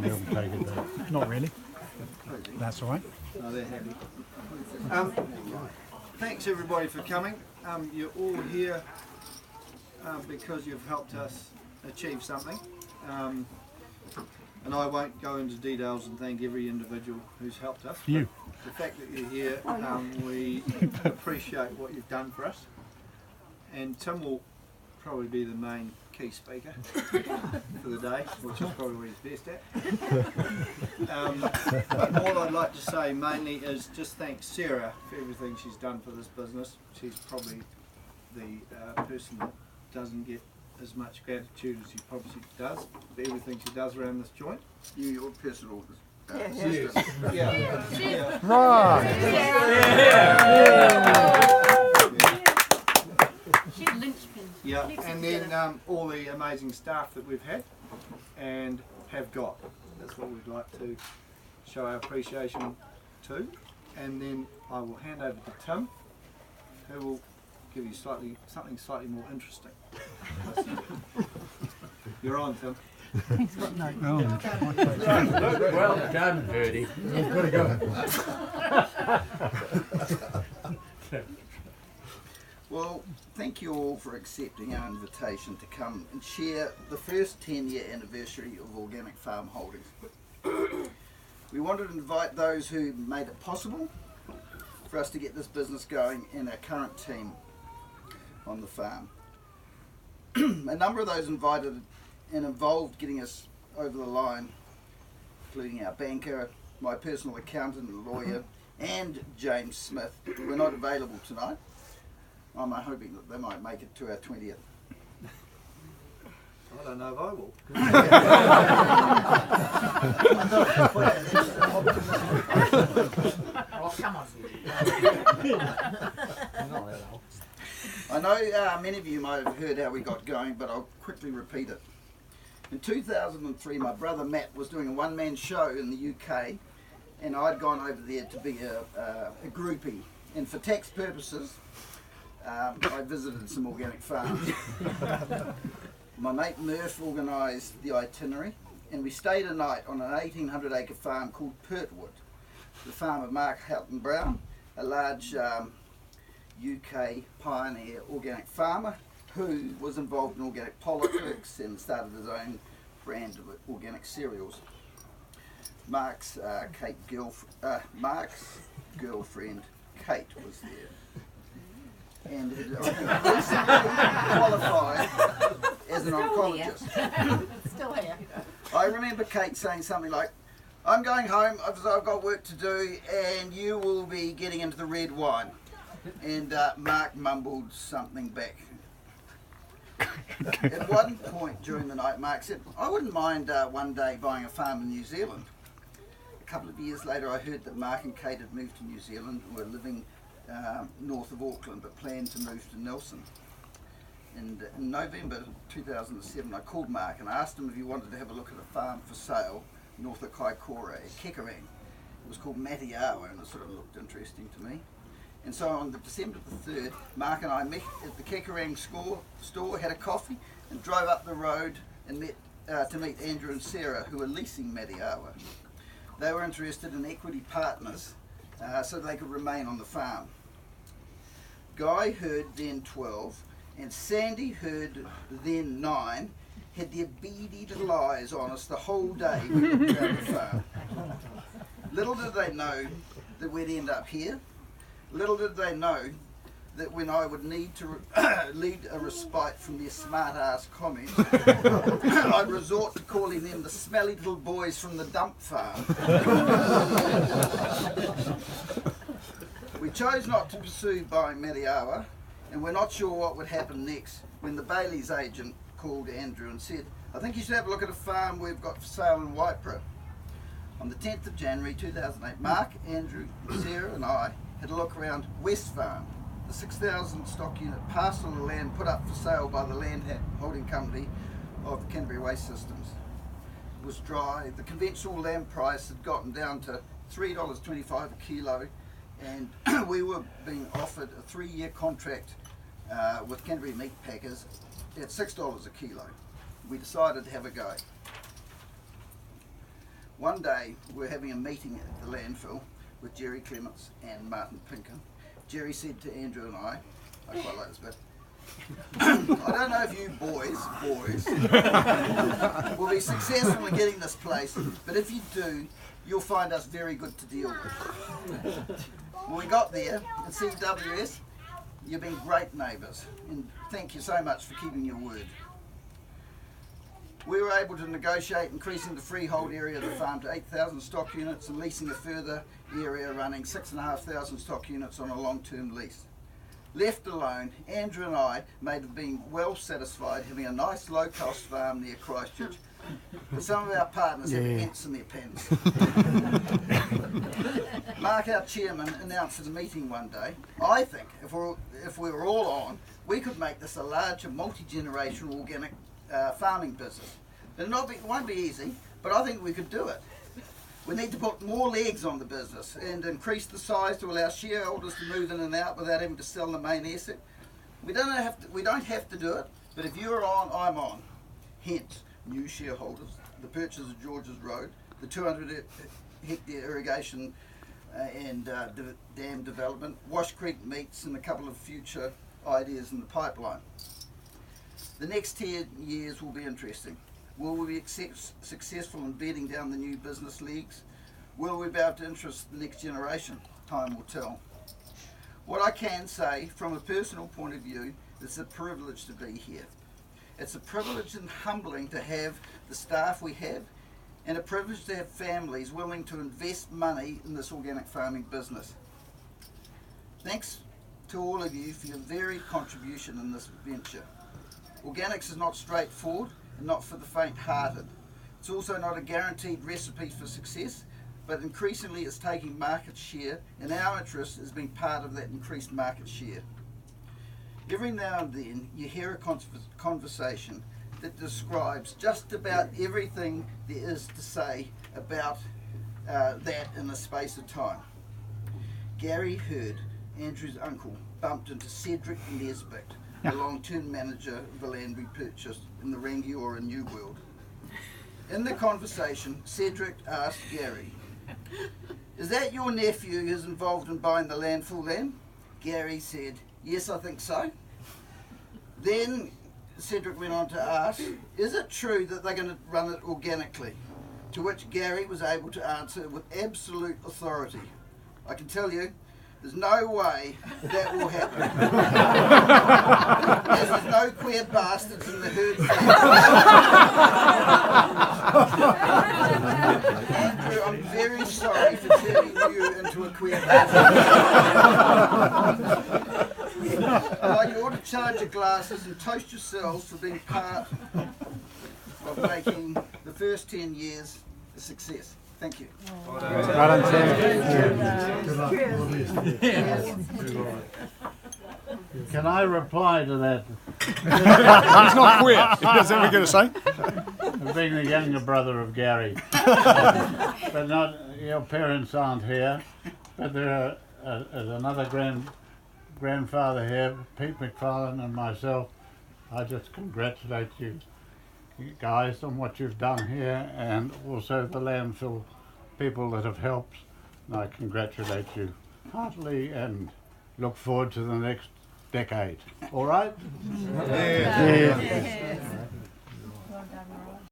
they'll take it though. Not really. That's all right. No, they're happy. Thanks everybody for coming. You're all here because you've helped us achieve something. And I won't go into details and thank every individual who's helped us. You. The fact that you're here, we appreciate what you've done for us. And Tim will probably be the main key speaker for the day, which is probably what he's best at. But all I'd like to say mainly is just thank Sarah for everything she's done for this business. She's probably the person that doesn't get as much gratitude as she probably does for everything she does around this joint. Your personal Yes. Yeah. Right. She's linchpin. Yeah, and then all the amazing staff that we've had and have got. That's what we'd like to show our appreciation to. And then I will hand over to Tim, who will give you something slightly more interesting. You're on, Tim. Well done, Birdie. You've got to go. Well, thank you all for accepting our invitation to come and share the first 10-year anniversary of Organic Farm Holdings. We wanted to invite those who made it possible for us to get this business going and our current team on the farm. A number of those invited and involved getting us over the line, including our banker, my personal accountant and lawyer, and James Smith, were not available tonight. I'm hoping that they might make it to our 20th. I don't know if I will. Oh, come on. I know many of you might have heard how we got going, but I'll quickly repeat it. In 2003, my brother Matt was doing a one-man show in the UK, and I'd gone over there to be a groupie. And for tax purposes, I visited some organic farms. My mate Murph organised the itinerary, and we stayed a night on an 1,800-acre farm called Pertwood, the farm of Mark Houghton Brown, a large UK pioneer organic farmer who was involved in organic politics and started his own brand of organic cereals. Mark's girlfriend Kate was there, and had recently qualified as an oncologist. Still here. I remember Kate saying something like, "I'm going home, I've got work to do, and you will be getting into the red wine." And Mark mumbled something back. At one point during the night, Mark said, "I wouldn't mind one day buying a farm in New Zealand." A couple of years later, I heard that Mark and Kate had moved to New Zealand and were living north of Auckland, but planned to move to Nelson. And in November 2007, I called Mark and asked him if he wanted to have a look at a farm for sale north of Kaikoura at Kekerang. It was called Matiawa, and it sort of looked interesting to me. And so on December the 3rd, Mark and I met at the Kekerang store, had a coffee, and drove up the road and met to meet Andrew and Sarah, who were leasing Matiawa. They were interested in equity partners so they could remain on the farm. Guy Heard, then 12, and Sandy Heard, then 9, had their beady little eyes on us the whole day we looked around the farm. Little did they know that we'd end up here. Little did they know that when I would need to lead a respite from their smart-ass comments, I'd resort to calling them the smelly little boys from the dump farm. We chose not to pursue buying Matiawa, and we're not sure what would happen next when the Bailey's agent called Andrew and said, "I think you should have a look at a farm we've got for sale in Waipara." On the 10th of January 2008, Mark, Andrew, Sarah and I had a look around West Farm, the 6,000 stock unit parcel of land put up for sale by the Land Holding Company of the Canterbury Waste Systems. It was dry, the conventional land price had gotten down to $3.25 a kilo, and we were being offered a 3-year contract with Canterbury Meat Packers at $6 a kilo. We decided to have a go. One day we're having a meeting at the landfill with Jerry Clements and Martin Pinkham. Jerry said to Andrew and I quite like this bit, I don't know if you boys will be successful in getting this place, but if you do, you'll find us very good to deal with. When we got there at CWS, you've been great neighbours, and thank you so much for keeping your word. We were able to negotiate increasing the freehold area of the farm to 8,000 stock units and leasing a further area running 6,500 stock units on a long-term lease. Left alone, Andrew and I may have been well satisfied having a nice low-cost farm near Christchurch, but some of our partners have ants in their pants. Mark, our chairman, announced at a meeting one day, I think if we were all on, we could make this a larger multi-generational organic farming business. It won't be easy, but I think we could do it. We need to put more legs on the business and increase the size to allow shareholders to move in and out without having to sell the main asset. We don't have to do it, but if you're on, I'm on. Hence, new shareholders, the purchase of Georges Road, the 200 hectare irrigation and dam development, Wash Creek meets, and a couple of future ideas in the pipeline. The next 10 years will be interesting. Will we be successful in bedding down the new business leagues? Will we be able to interest the next generation? Time will tell. What I can say from a personal point of view, it's a privilege to be here. It's a privilege and humbling to have the staff we have, and a privilege to have families willing to invest money in this organic farming business. Thanks to all of you for your varied contribution in this venture. Organics is not straightforward and not for the faint-hearted. It's also not a guaranteed recipe for success, but increasingly it's taking market share, and our interest is being part of that increased market share. Every now and then you hear a conversation that describes just about everything there is to say about that in a space of time. Gary Hurd, Andrew's uncle, bumped into Cedric Nesbitt, the long-term manager of the land we purchased in the Rangiora New World. In the conversation, Cedric asked Gary, "Is that your nephew who's involved in buying the landfill land?" Gary said, "Yes, I think so." Then Cedric went on to ask, "Is it true that they're going to run it organically?" To which Gary was able to answer with absolute authority, "I can tell you, there's no way that will happen. As there's no queer bastards in the herd family." Andrew, I'm very sorry for turning you into a queer bastard. I'd like you all to charge your glasses and toast yourselves for being part of making the first 10 years a success. Thank you. Well done, Can I reply to that? He's not queer. Is that what you're going to say? Being the younger brother of Gary. But not, your parents aren't here, but there is another grandfather here, Pete McFarlane, and myself. I just congratulate you guys on what you've done here, and also the landfill people that have helped. And I congratulate you heartily and look forward to the next decade. All right? Yeah.